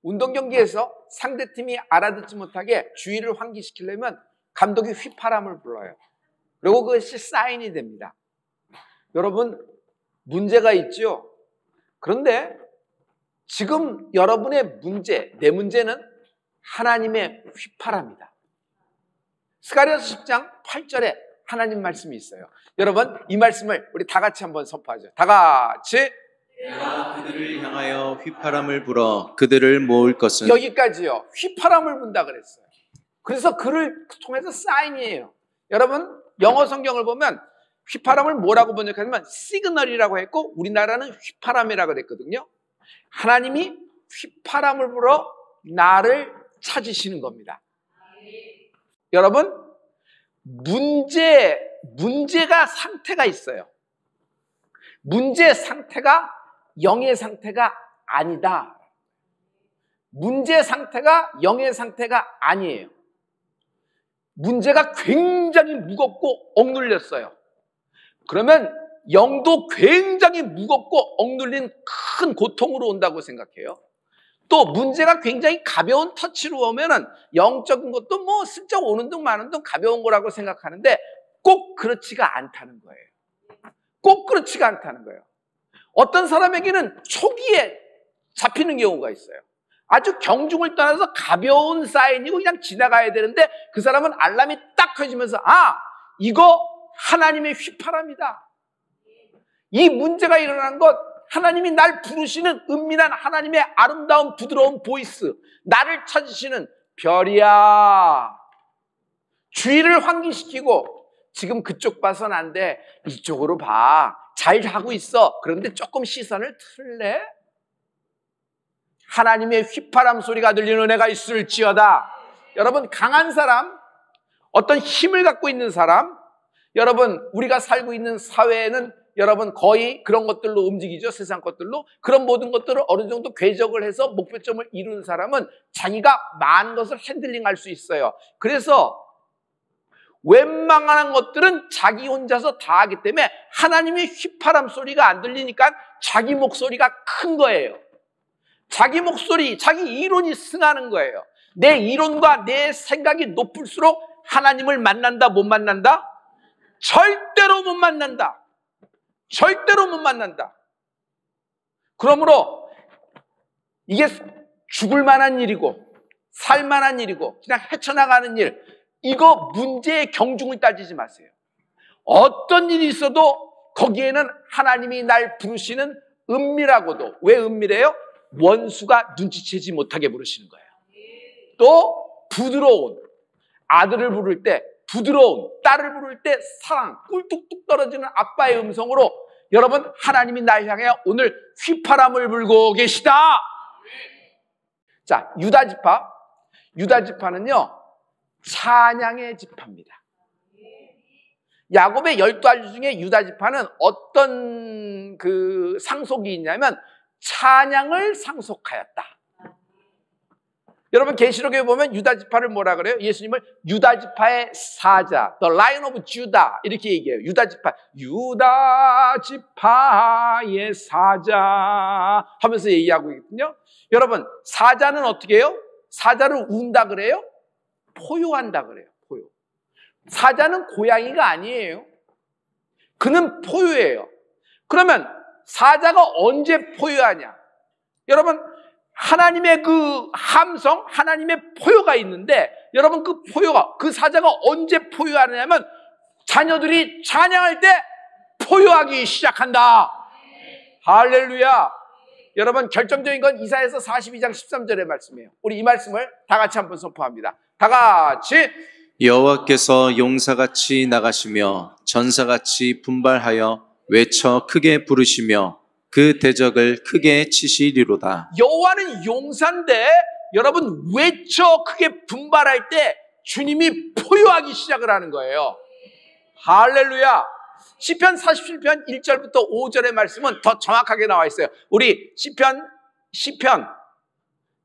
운동 경기에서 상대팀이 알아듣지 못하게 주의를 환기시키려면 감독이 휘파람을 불어요. 그리고 그것이 사인이 됩니다. 여러분, 문제가 있죠? 그런데 지금 여러분의 문제, 내 문제는 하나님의 휘파람이다. 스가랴서 10장 8절에 하나님 말씀이 있어요. 여러분, 이 말씀을 우리 다 같이 한번 선포하죠. 다 같이. 내가 그들을 향하여 휘파람을 불어 그들을 모을 것은. 여기까지요. 휘파람을 분다 그랬어요. 그래서 그를 통해서 사인이에요. 여러분, 영어 성경을 보면 휘파람을 뭐라고 번역하냐면 시그널이라고 했고 우리나라는 휘파람이라고 그랬거든요. 하나님이 휘파람을 불어 나를 찾으시는 겁니다. 여러분, 문제가 상태가 있어요. 문제 상태가 영의 상태가 아니다. 문제 상태가 영의 상태가 아니에요. 문제가 굉장히 무겁고 억눌렸어요. 그러면 영도 굉장히 무겁고 억눌린 큰 고통으로 온다고 생각해요. 또 문제가 굉장히 가벼운 터치로 오면은 영적인 것도 뭐 슬쩍 오는 둥 마는 둥 가벼운 거라고 생각하는데 꼭 그렇지가 않다는 거예요. 꼭 그렇지가 않다는 거예요. 어떤 사람에게는 초기에 잡히는 경우가 있어요. 아주 경중을 떠나서 가벼운 사인이고 그냥 지나가야 되는데 그 사람은 알람이 딱 켜지면서 이거 하나님의 휘파람이다. 이 문제가 일어난 것 하나님이 날 부르시는 은밀한 하나님의 아름다운 부드러운 보이스, 나를 찾으시는 별이야. 주의를 환기시키고 지금 그쪽 봐선 안 돼. 이쪽으로 봐. 잘 하고 있어. 그런데 조금 시선을 틀래? 하나님의 휘파람 소리가 들리는 은혜가 있을지어다. 여러분, 강한 사람, 어떤 힘을 갖고 있는 사람, 여러분, 우리가 살고 있는 사회에는 여러분 거의 그런 것들로 움직이죠. 세상 것들로. 그런 모든 것들을 어느 정도 궤적을 해서 목표점을 이루는 사람은 자기가 많은 것을 핸들링할 수 있어요. 그래서 웬만한 것들은 자기 혼자서 다 하기 때문에 하나님의 휘파람 소리가 안 들리니까 자기 목소리가 큰 거예요. 자기 목소리, 자기 이론이 승하는 거예요. 내 이론과 내 생각이 높을수록 하나님을 만난다, 못 만난다? 절대로 못 만난다. 절대로 못 만난다. 그러므로 이게 죽을 만한 일이고 살 만한 일이고 그냥 헤쳐나가는 일, 이거 문제의 경중을 따지지 마세요. 어떤 일이 있어도 거기에는 하나님이 날 부르시는 은밀하고도, 왜 은밀해요? 원수가 눈치채지 못하게 부르시는 거예요. 또 부드러운, 아들을 부를 때 부드러운, 딸을 부를 때 사랑, 꿀뚝뚝 떨어지는 아빠의 음성으로 여러분, 하나님이 날 향해 오늘 휘파람을 불고 계시다. 자, 유다지파. 유다지파는요 찬양의 지파입니다. 야곱의 12아들 중에 유다지파는 어떤 그 상속이 있냐면 찬양을 상속하였다. 여러분, 계시록에 보면 유다지파를 뭐라 그래요? 예수님을 유다지파의 사자, The Lion of Judah 이렇게 얘기해요. 유다지파, 유다지파의 사자 하면서 얘기하고 있거든요. 여러분, 사자는 어떻게 해요? 사자를 운다 그래요? 포효한다 그래요. 포효. 사자는 고양이가 아니에요. 그는 포효예요. 그러면 사자가 언제 포효하냐? 여러분, 하나님의 그 함성, 하나님의 포효가 있는데 여러분, 그 포효가, 그 사자가 언제 포효하느냐면 자녀들이 찬양할 때 포효하기 시작한다. 할렐루야. 여러분, 결정적인 건 이사야서 42장 13절의 말씀이에요. 우리 이 말씀을 다 같이 한번 선포합니다. 다 같이. 여호와께서 용사같이 나가시며 전사같이 분발하여 외쳐 크게 부르시며 그 대적을 크게 치시리로다. 여호와는 용사인데 여러분, 외쳐 크게 분발할 때 주님이 포효하기 시작을 하는 거예요. 할렐루야. 시편 47편 1절부터 5절의 말씀은 더 정확하게 나와 있어요. 우리 시편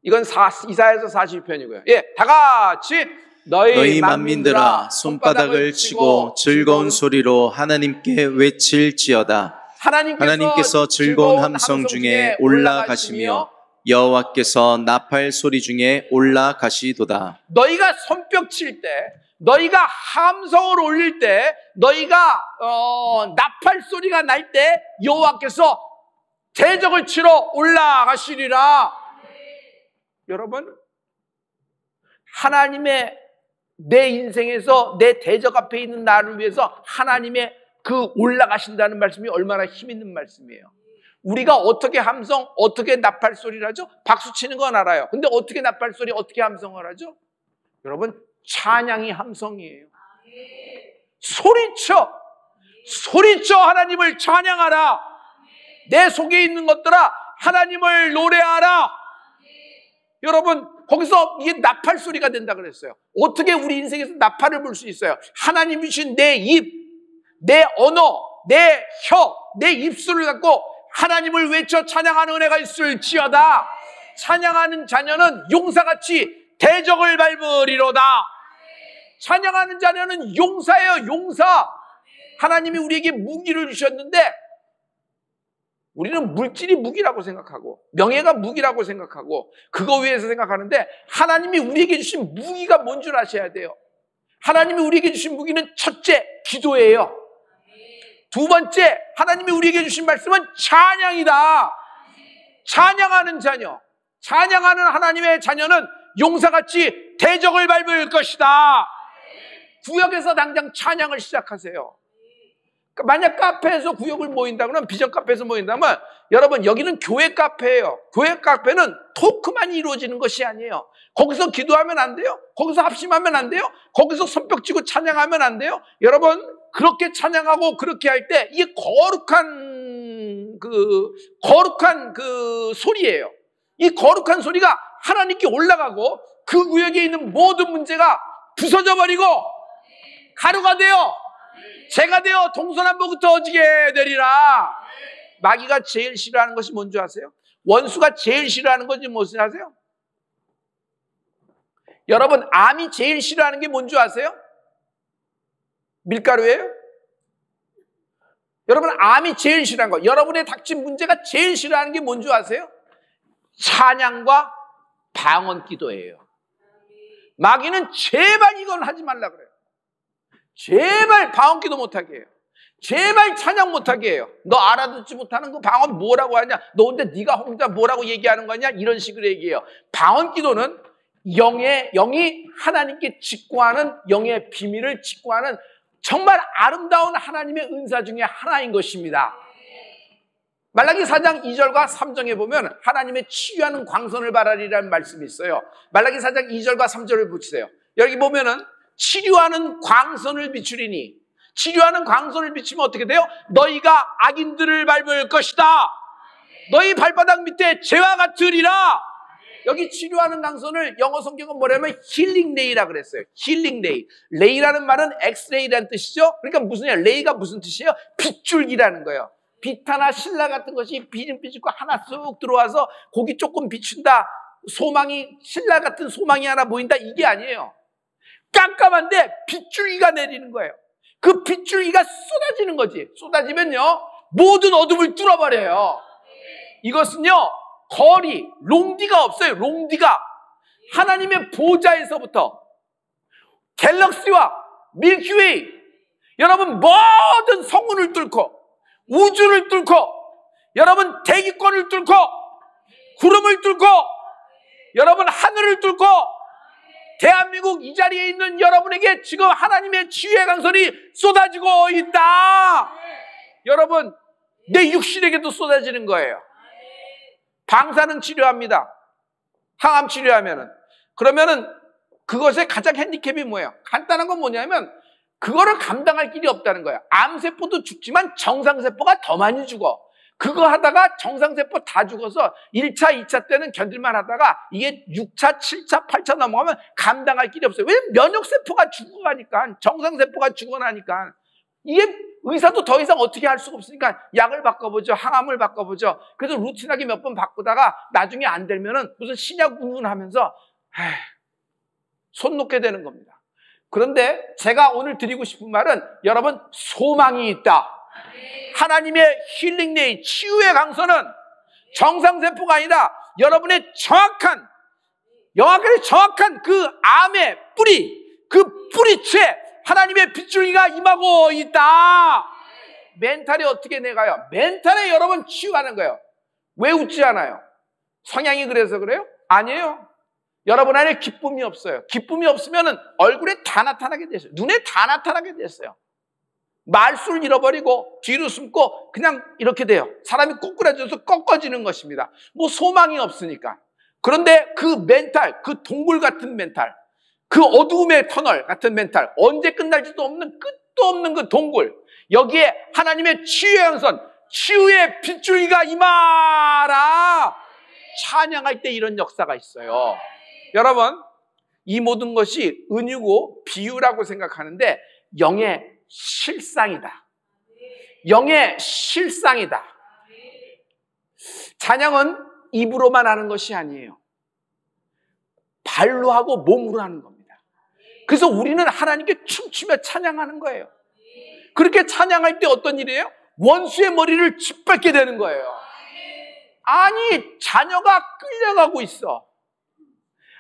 이건 이사야서 42편이고요. 예, 다 같이. 너희 만민들아 손바닥을 치고 즐거운 소리로 하나님께 외칠지어다. 하나님께서 즐거운 함성 중에 올라가시며 여호와께서 나팔 소리 중에 올라가시도다. 너희가 손뼉 칠 때, 너희가 함성을 올릴 때, 너희가 나팔 소리가 날 때 여호와께서 대적을 치러 올라가시리라. 여러분, 하나님의 내 인생에서 내 대적 앞에 있는 나를 위해서 하나님의 그 올라가신다는 말씀이 얼마나 힘 있는 말씀이에요. 우리가 어떻게 함성, 어떻게 나팔 소리를 하죠? 박수 치는 건 알아요. 근데 어떻게 나팔 소리, 어떻게 함성을 하죠? 여러분, 찬양이 함성이에요. 소리쳐 하나님을 찬양하라. 내 속에 있는 것들아 하나님을 노래하라. 여러분, 거기서 이게 나팔 소리가 된다 그랬어요. 어떻게 우리 인생에서 나팔을 불 수 있어요? 하나님이 주신 내 입, 내 언어, 내 혀, 내 입술을 갖고 하나님을 외쳐 찬양하는 은혜가 있을지어다. 찬양하는 자녀는 용사같이 대적을 밟으리로다. 찬양하는 자녀는 용사예요, 용사. 하나님이 우리에게 무기를 주셨는데 우리는 물질이 무기라고 생각하고 명예가 무기라고 생각하고 그거 위해서 생각하는데, 하나님이 우리에게 주신 무기가 뭔 줄 아셔야 돼요. 하나님이 우리에게 주신 무기는 첫째, 기도예요. 두 번째, 하나님이 우리에게 주신 말씀은 찬양이다. 찬양하는 자녀, 찬양하는 하나님의 자녀는 용사같이 대적을 밟을 것이다. 구역에서 당장 찬양을 시작하세요. 만약 카페에서 구역을 모인다 그러면, 비전 카페에서 모인다면, 여러분, 여기는 교회 카페예요. 교회 카페는 토크만 이루어지는 것이 아니에요. 거기서 기도하면 안 돼요. 거기서 합심하면 안 돼요. 거기서 손뼉 치고 찬양하면 안 돼요. 여러분, 그렇게 찬양하고 그렇게 할 때 이게 거룩한 그 소리예요. 이 거룩한 소리가 하나님께 올라가고 그 구역에 있는 모든 문제가 부서져 버리고 가루가 되어 재가 되어 동서남북 흩어지게 되리라. 마귀가 제일 싫어하는 것이 뭔지 아세요? 원수가 제일 싫어하는 것이 무엇인지 아세요? 여러분, 암이 제일 싫어하는 게 뭔지 아세요? 밀가루예요? 여러분, 암이 제일 싫어하는 거, 여러분의 닥친 문제가 제일 싫어하는 게 뭔지 아세요? 찬양과 방언 기도예요. 마귀는 제발 이건 하지 말라 그래요. 제발 방언 기도 못하게 해요. 제발 찬양 못하게 해요. 너 알아듣지 못하는 거 방언 뭐라고 하냐? 너 근데 네가 혼자 뭐라고 얘기하는 거냐? 이런 식으로 얘기해요. 방언 기도는 영이 하나님께 직구하는, 영의 비밀을 직구하는 정말 아름다운 하나님의 은사 중에 하나인 것입니다. 말라기 4장 2절과 3절에 보면 하나님의 치유하는 광선을 바라리라는 말씀이 있어요. 말라기 4장 2절과 3절을 보세요. 여기 보면은 치료하는 광선을 비추리니, 치료하는 광선을 비추면 어떻게 돼요? 너희가 악인들을 밟을 것이다. 너희 발바닥 밑에 재와 같으리라. 여기 치료하는 광선을 영어 성경은 뭐냐면 힐링 레이라 그랬어요. 힐링 레이. 레이라는 말은 엑스레이라는 뜻이죠. 그러니까 무슨 얘기예요? 레이가 무슨 뜻이에요? 빗줄기라는 거예요. 빛하나 신라 같은 것이 비집고 하나 쑥 들어와서 고기 조금 비춘다, 소망이, 신라 같은 소망이 하나 보인다, 이게 아니에요. 깜깜한데 빗줄기가 내리는 거예요. 그 빗줄기가 쏟아지는 거지. 쏟아지면요, 모든 어둠을 뚫어버려요. 이것은요, 거리, 롱디가 없어요. 롱디가 하나님의 보좌에서부터 갤럭시와 밀키웨이, 여러분, 모든 성운을 뚫고 우주를 뚫고, 여러분, 대기권을 뚫고 구름을 뚫고, 여러분, 하늘을 뚫고, 대한민국 이 자리에 있는 여러분에게 지금 하나님의 치유의 강선이 쏟아지고 있다. 여러분, 내 육신에게도 쏟아지는 거예요. 방사능 치료합니다. 항암 치료하면은. 그러면은 그것의 가장 핸디캡이 뭐예요? 간단한 건 뭐냐면 그거를 감당할 길이 없다는 거예요. 암세포도 죽지만 정상세포가 더 많이 죽어. 그거 하다가 정상세포 다 죽어서 1차, 2차 때는 견딜만 하다가 이게 6차, 7차, 8차 넘어가면 감당할 길이 없어요. 왜냐면 면역세포가 죽어가니까, 정상세포가 죽어나니까. 이게 의사도 더 이상 어떻게 할 수가 없으니까 약을 바꿔보죠. 항암을 바꿔보죠. 그래서 루틴하게 몇 번 바꾸다가 나중에 안 되면은 무슨 신약 운운하면서 손 놓게 되는 겁니다. 그런데 제가 오늘 드리고 싶은 말은, 여러분, 소망이 있다. 하나님의 힐링 레이, 치유의 강선은 정상세포가 아니라 여러분의 정확한 그 암의 뿌리, 그 뿌리채 하나님의 빗줄기가 임하고 있다. 멘탈이 어떻게 내가요? 멘탈에 여러분 치유하는 거예요. 왜 웃지 않아요? 성향이 그래서 그래요? 아니에요. 여러분 안에 기쁨이 없어요. 기쁨이 없으면 얼굴에 다 나타나게 됐어요. 눈에 다 나타나게 됐어요. 말수를 잃어버리고 뒤로 숨고 그냥 이렇게 돼요. 사람이 꼬꾸라져서 꺾어지는 것입니다. 뭐 소망이 없으니까. 그런데 그 멘탈, 그 동굴 같은 멘탈, 그 어두움의 터널 같은 멘탈, 언제 끝날지도 없는 끝도 없는 그 동굴, 여기에 하나님의 치유의 양선, 치유의 빗줄기가 임하라. 찬양할 때 이런 역사가 있어요. 여러분, 이 모든 것이 은유고 비유라고 생각하는데 영의 실상이다. 영의 실상이다. 찬양은 입으로만 하는 것이 아니에요. 발로 하고 몸으로 하는 겁니다. 그래서 우리는 하나님께 춤추며 찬양하는 거예요. 그렇게 찬양할 때 어떤 일이에요? 원수의 머리를 짓밟게 되는 거예요. 아니, 자녀가 끌려가고 있어.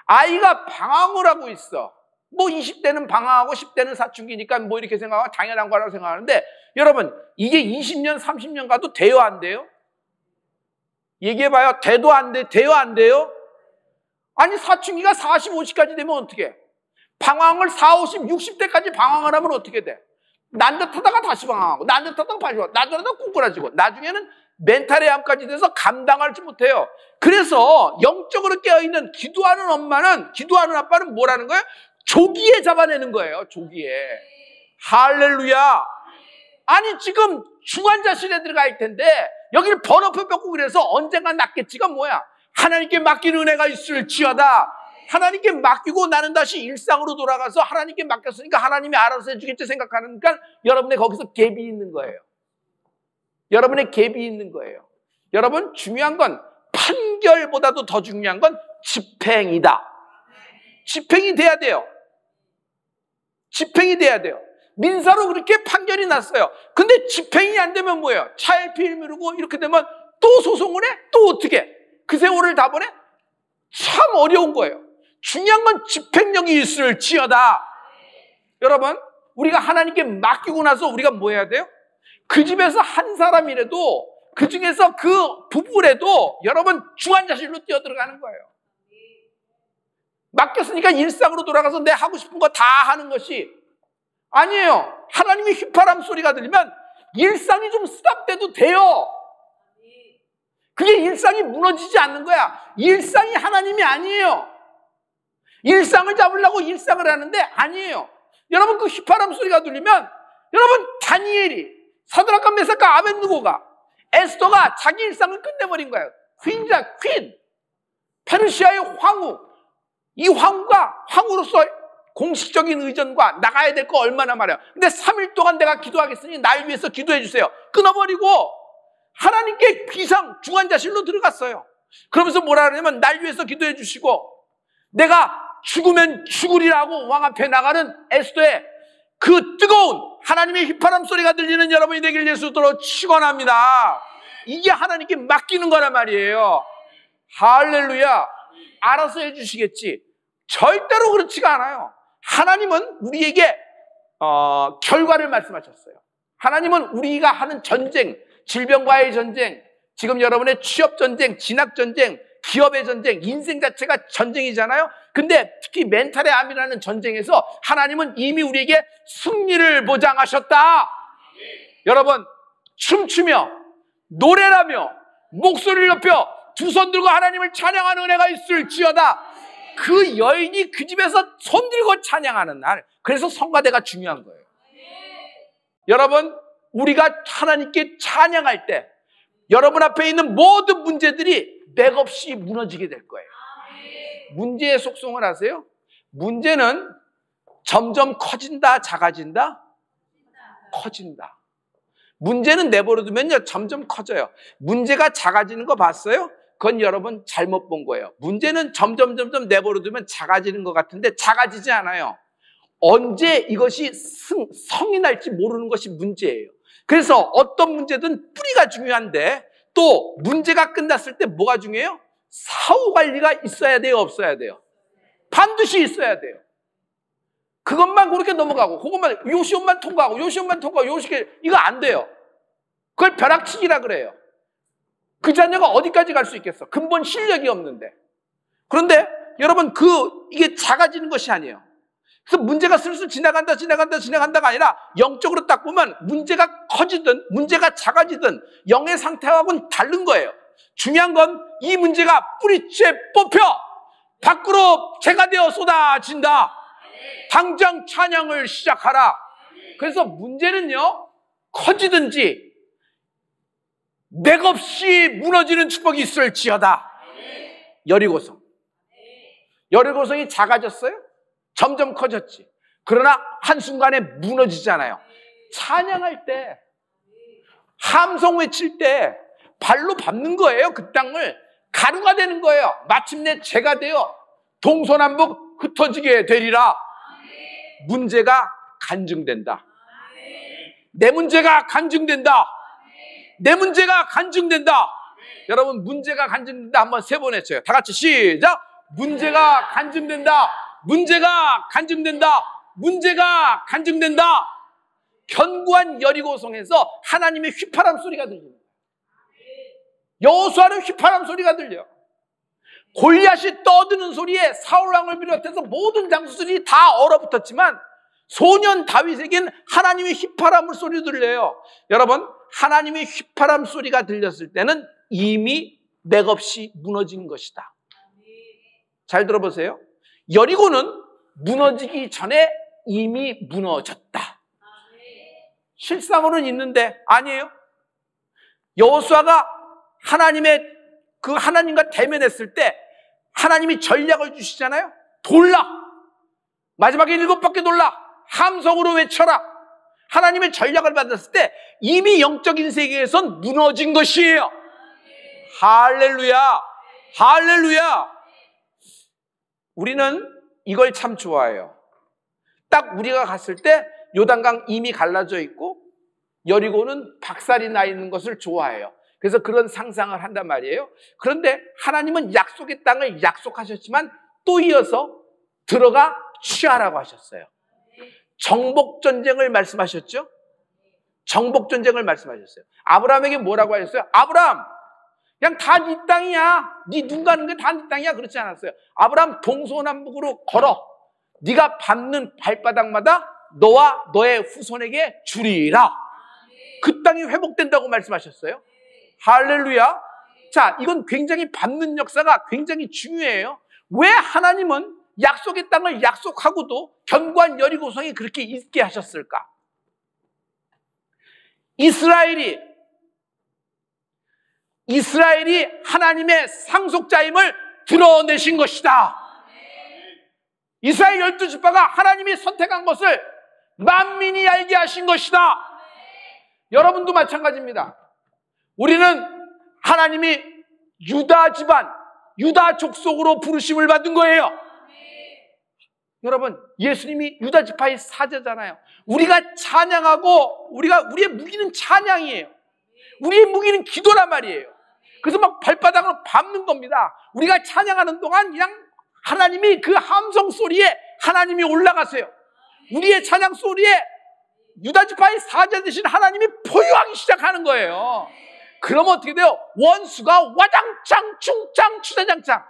아이가 방황을 하고 있어. 뭐 20대는 방황하고 10대는 사춘기니까 뭐 이렇게 생각하고 당연한 거라고 생각하는데, 여러분, 이게 20년, 30년 가도 돼요, 안 돼요? 얘기해봐요. 돼도 안 돼, 돼요, 안 돼요? 아니, 사춘기가 40, 50까지 되면 어떻게 해? 방황을 40, 50, 60대까지 방황을 하면 어떻게 돼? 난듯하다가 다시 방황하고, 난듯하다가 다시 방황하고, 난듯하다가 꼬꾸라지고, 나중에는 멘탈의 암까지 돼서 감당하지 못해요. 그래서 영적으로 깨어있는 기도하는 엄마는, 기도하는 아빠는 뭐라는 거예요? 조기에 잡아내는 거예요. 조기에. 할렐루야. 아니, 지금 중환자실에 들어가 있을 텐데 여기를 번호표 뺏고 그래서 언젠가 낫겠지가 뭐야. 하나님께 맡기는 은혜가 있을지어다. 하나님께 맡기고 나는 다시 일상으로 돌아가서 하나님께 맡겼으니까 하나님이 알아서 해주겠지 생각하니까 여러분의 거기서 갭이 있는 거예요. 여러분의 갭이 있는 거예요. 여러분, 중요한 건 판결보다도 더 중요한 건 집행이다. 집행이 돼야 돼요. 집행이 돼야 돼요. 민사로 그렇게 판결이 났어요. 근데 집행이 안 되면 뭐예요? 차일피일 미루고 이렇게 되면 또 소송을 해? 또 어떻게? 그 세월을 다 보내? 참 어려운 거예요. 중요한 건 집행력이 있을지어다. 여러분, 우리가 하나님께 맡기고 나서 우리가 뭐 해야 돼요? 그 집에서 한 사람이라도, 그 중에서 그 부부라도 여러분 중환자실로 뛰어들어가는 거예요. 맡겼으니까 일상으로 돌아가서 내 하고 싶은 거 다 하는 것이 아니에요. 하나님의 휘파람 소리가 들리면 일상이 좀 스탑돼도 돼요. 그게 일상이 무너지지 않는 거야. 일상이 하나님이 아니에요. 일상을 잡으려고 일상을 하는데 아니에요. 여러분, 그 휘파람 소리가 들리면 여러분, 다니엘이, 사드락과 메삭과 아벳느고가, 에스더가 자기 일상을 끝내버린 거예요. 퀸, 페르시아의 황후, 이 황후로서 공식적인 의전과 나가야 될 거 얼마나 많아요. 근데 3일 동안 내가 기도하겠으니 날 위해서 기도해 주세요. 끊어버리고 하나님께 비상 중환자실로 들어갔어요. 그러면서 뭐라 그러냐면 날 위해서 기도해 주시고 내가 죽으면 죽으리라고 왕 앞에 나가는 에스더의 그 뜨거운 하나님의 휘파람 소리가 들리는 여러분이 되길 예수로 축원합니다. 이게 하나님께 맡기는 거란 말이에요. 할렐루야. 알아서 해주시겠지. 절대로 그렇지가 않아요. 하나님은 우리에게 결과를 말씀하셨어요. 하나님은 우리가 하는 전쟁, 질병과의 전쟁, 지금 여러분의 취업 전쟁, 진학 전쟁, 기업의 전쟁, 인생 자체가 전쟁이잖아요. 근데 특히 멘탈의 암이라는 전쟁에서 하나님은 이미 우리에게 승리를 보장하셨다. 여러분, 춤추며 노래라며 목소리를 높여 두 손 들고 하나님을 찬양하는 은혜가 있을지어다. 그 여인이 그 집에서 손 들고 찬양하는 날, 그래서 성가대가 중요한 거예요. 여러분, 우리가 하나님께 찬양할 때 여러분 앞에 있는 모든 문제들이 맥없이 무너지게 될 거예요. 문제의 속성을 아세요? 문제는 점점 커진다, 작아진다? 커진다. 문제는 내버려두면요 점점 커져요. 문제가 작아지는 거 봤어요? 그건 여러분 잘못 본 거예요. 문제는 점점 내버려두면 작아지는 것 같은데 작아지지 않아요. 언제 이것이 성이 날지 모르는 것이 문제예요. 그래서 어떤 문제든 뿌리가 중요한데 또 문제가 끝났을 때 뭐가 중요해요? 사후 관리가 있어야 돼요, 없어야 돼요? 반드시 있어야 돼요. 그것만 그렇게 넘어가고, 그것만, 요 시험만 통과하고, 요 시험만 통과하고, 요 시험, 이거 안 돼요. 그걸 벼락치기라 그래요. 그 자녀가 어디까지 갈 수 있겠어? 근본 실력이 없는데. 그런데 여러분, 이게 작아지는 것이 아니에요. 그래서 문제가 슬슬 지나간다가 아니라 영적으로 딱 보면 문제가 커지든 문제가 작아지든 영의 상태하고는 다른 거예요. 중요한 건 이 문제가 뿌리째 뽑혀 밖으로 재가 되어 쏟아진다. 당장 찬양을 시작하라. 그래서 문제는요, 커지든지 맥없이 무너지는 축복이 있을지어다. 여리고성이 작아졌어요? 점점 커졌지. 그러나 한순간에 무너지잖아요. 찬양할 때, 함성 외칠 때 발로 밟는 거예요. 그 땅을 가루가 되는 거예요. 마침내 재가 되어 동서남북 흩어지게 되리라. 문제가 간증된다. 내 문제가 간증된다. 내 문제가 간증된다. 여러분, 문제가 간증된다 한번 3번 했어요. 다 같이 시작. 문제가 간증된다. 문제가 간증된다. 문제가 간증된다. 견고한 여리고성에서 하나님의 휘파람 소리가 들립니다. 여호수아는 휘파람 소리가 들려. 골리앗이 떠드는 소리에 사울왕을 비롯해서 모든 장수들이 다 얼어붙었지만 소년 다윗에겐 하나님의 휘파람 소리 들려요. 여러분, 하나님의 휘파람 소리가 들렸을 때는 이미 맥없이 무너진 것이다. 잘 들어보세요. 여리고는 무너지기 전에 이미 무너졌다. 실상으로는 있는데 아니에요. 여호수아가 하나님과 대면했을 때 하나님이 전략을 주시잖아요. 돌라. 마지막에 7바퀴 돌라. 함성으로 외쳐라. 하나님의 전략을 받았을 때 이미 영적인 세계에선 무너진 것이에요. 할렐루야. 할렐루야. 우리는 이걸 참 좋아해요. 딱 우리가 갔을 때 요단강 이미 갈라져 있고 여리고는 박살이 나 있는 것을 좋아해요. 그래서 그런 상상을 한단 말이에요. 그런데 하나님은 약속의 땅을 약속하셨지만 또 이어서 들어가 취하라고 하셨어요. 정복전쟁을 말씀하셨죠? 정복전쟁을 말씀하셨어요. 아브라함에게 뭐라고 하셨어요? 아브라함, 그냥 다 네 땅이야. 네 눈 가는 게 다 네 땅이야. 그렇지 않았어요. 아브라함 동서남북으로 걸어. 네가 밟는 발바닥마다 너와 너의 후손에게 주리라. 그 땅이 회복된다고 말씀하셨어요. 할렐루야. 자, 이건 굉장히 밟는 역사가 굉장히 중요해요. 왜 하나님은 약속의 땅을 약속하고도 견고한 여리고성이 그렇게 있게 하셨을까? 이스라엘이 하나님의 상속자임을 드러내신 것이다. 이스라엘 12지파가 하나님이 선택한 것을 만민이 알게 하신 것이다. 여러분도 마찬가지입니다. 우리는 하나님이 유다 집안, 유다 족속으로 부르심을 받은 거예요. 여러분, 예수님이 유다 지파의 사제잖아요. 우리가 찬양하고 우리의 무기는 찬양이에요. 우리의 무기는 기도란 말이에요. 그래서 막 발바닥으로 밟는 겁니다. 우리가 찬양하는 동안 그냥 하나님이 그 함성 소리에 하나님이 올라가세요. 우리의 찬양 소리에 유다 지파의 사제 되신 하나님이 포효하기 시작하는 거예요. 그러면 어떻게 돼요? 원수가 와장창 충창 추자장창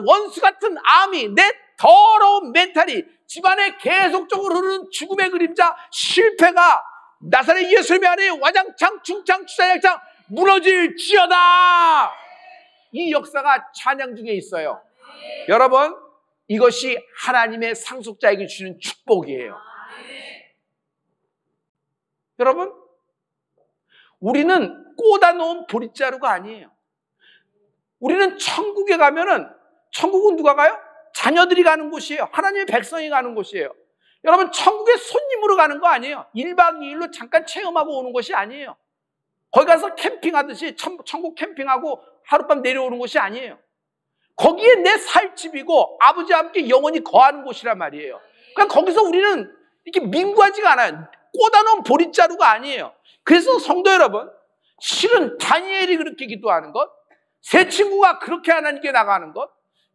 원수 같은 암이 내 더러운 멘탈이 집안에 계속적으로 흐르는 죽음의 그림자 실패가 나사렛 예수님의 안에 와장창 충창 추자장창 무너질지어다. 이 역사가 찬양 중에 있어요. 여러분, 이것이 하나님의 상속자에게 주는 축복이에요. 여러분, 우리는 꽂아놓은 보릿자루가 아니에요. 우리는 천국에 가면은, 천국은 누가 가요? 자녀들이 가는 곳이에요. 하나님의 백성이 가는 곳이에요. 여러분, 천국에 손님으로 가는 거 아니에요. 1박 2일로 잠깐 체험하고 오는 것이 아니에요. 거기 가서 캠핑하듯이 천국 캠핑하고 하룻밤 내려오는 곳이 아니에요. 거기에 내 살집이고 아버지와 함께 영원히 거하는 곳이란 말이에요. 그러니까 거기서 우리는 이렇게 민구하지가 않아요. 꽂아놓은 보릿자루가 아니에요. 그래서 성도 여러분, 실은 다니엘이 그렇게 기도하는 것, 세 친구가 그렇게 하나님께 나가는 것,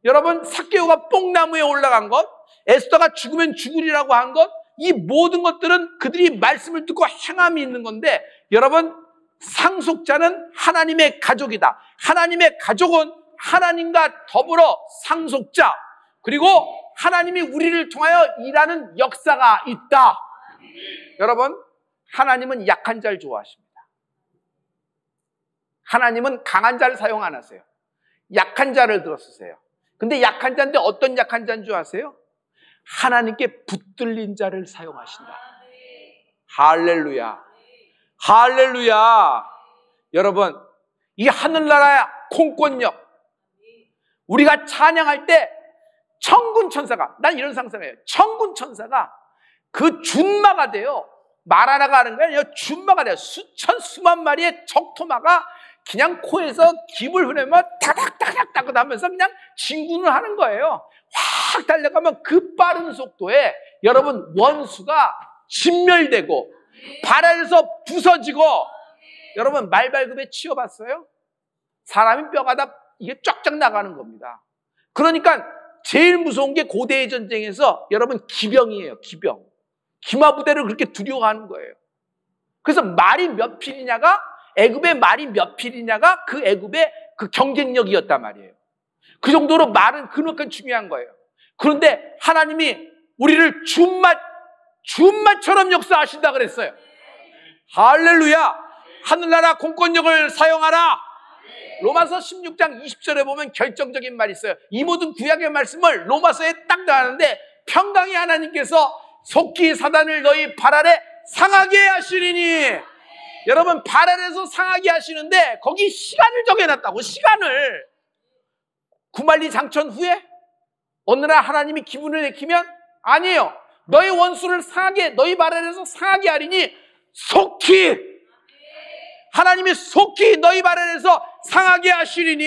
여러분 삭개오가 뽕나무에 올라간 것, 에스더가 죽으면 죽으리라고 한 것, 이 모든 것들은 그들이 말씀을 듣고 행함이 있는 건데, 여러분 상속자는 하나님의 가족이다. 하나님의 가족은 하나님과 더불어 상속자, 그리고 하나님이 우리를 통하여 일하는 역사가 있다. 여러분, 하나님은 약한 자를 좋아하십니다. 하나님은 강한 자를 사용 안 하세요. 약한 자를 들어 쓰세요. 근데 약한 자인데 어떤 약한 자인 줄 아세요? 하나님께 붙들린 자를 사용하신다. 할렐루야. 할렐루야. 여러분, 이 하늘나라의 공권력, 우리가 찬양할 때 천군 천사가, 난 이런 상상해요. 천군 천사가 그 준마가 돼요. 말 하나가 하는 게 아니라 준마가 돼요. 수천 수만 마리의 적토마가 그냥 코에서 김을 흐내면 타닥타닥타닥 하면서 그냥 진군을 하는 거예요. 확 달려가면 그 빠른 속도에 여러분 원수가 진멸되고 발 아래서 부서지고, 여러분 말발굽에 치여봤어요? 사람이 뼈가 다 이게 쫙쫙 나가는 겁니다. 그러니까 제일 무서운 게 고대의 전쟁에서 여러분 기병이에요. 기병. 기마부대를 그렇게 두려워하는 거예요. 그래서 말이 몇 필이냐가, 애굽의 말이 몇 필이냐가 그 애굽의 그 경쟁력이었단 말이에요. 그 정도로 말은 그만큼 중요한 거예요. 그런데 하나님이 우리를 준마처럼 역사하신다 그랬어요. 할렐루야. 하늘나라 공권력을 사용하라. 로마서 16장 20절에 보면 결정적인 말이 있어요. 이 모든 구약의 말씀을 로마서에 딱 나왔는데, 평강의 하나님께서 속히 사단을 너희 발 아래 상하게 하시리니. 여러분 발 아래에서 상하게 하시는데 거기 시간을 정해놨다고. 시간을. 구말리 장천 후에 어느 날 하나님이 기분을 내키면 아니에요. 너희 원수를 상하게, 너희 발 아래에서 상하게 하리니 속히, 하나님이 속히 너희 발 아래에서 상하게 하시리니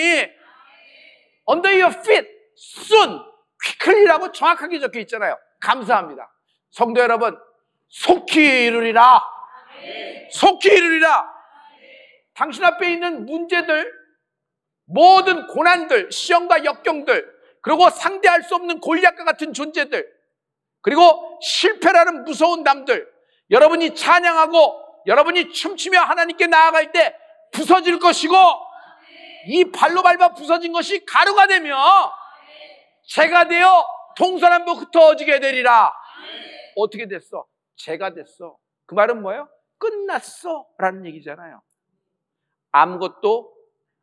under your feet soon, quickly라고 정확하게 적혀 있잖아요. 감사합니다. 성도 여러분, 속히 이루리라. 속히 이루리라. 당신 앞에 있는 문제들, 모든 고난들, 시험과 역경들, 그리고 상대할 수 없는 골리앗과 같은 존재들, 그리고 실패라는 무서운 남들, 여러분이 찬양하고 여러분이 춤추며 하나님께 나아갈 때 부서질 것이고, 이 발로 밟아 부서진 것이 가루가 되며 재가 되어 동서남북 흩어지게 되리라. 어떻게 됐어? 재가 됐어. 그 말은 뭐예요? 끝났어 라는 얘기잖아요. 아무것도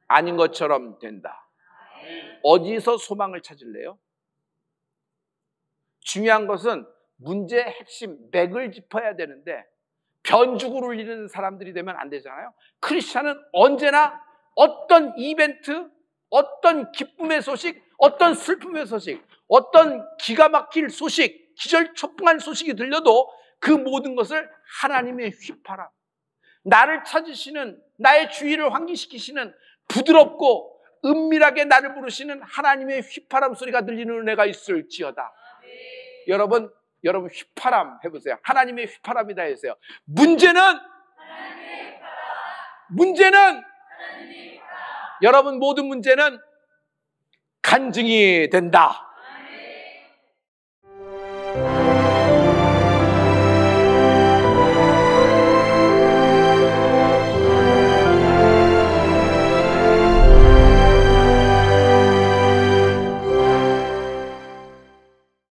아닌 것처럼 된다. 어디서 소망을 찾을래요? 중요한 것은 문제의 핵심, 맥을 짚어야 되는데 변죽을 울리는 사람들이 되면 안 되잖아요. 크리스찬은 언제나 어떤 이벤트, 어떤 기쁨의 소식, 어떤 슬픔의 소식, 어떤 기가 막힐 소식, 기절초풍한 소식이 들려도 그 모든 것을 하나님의 휘파람, 나를 찾으시는, 나의 주의를 환기시키시는, 부드럽고 은밀하게 나를 부르시는 하나님의 휘파람 소리가 들리는 은혜가 있을지어다. 여러분 휘파람 해보세요. 하나님의 휘파람이다 해주세요. 문제는 여러분 모든 문제는 간증이 된다.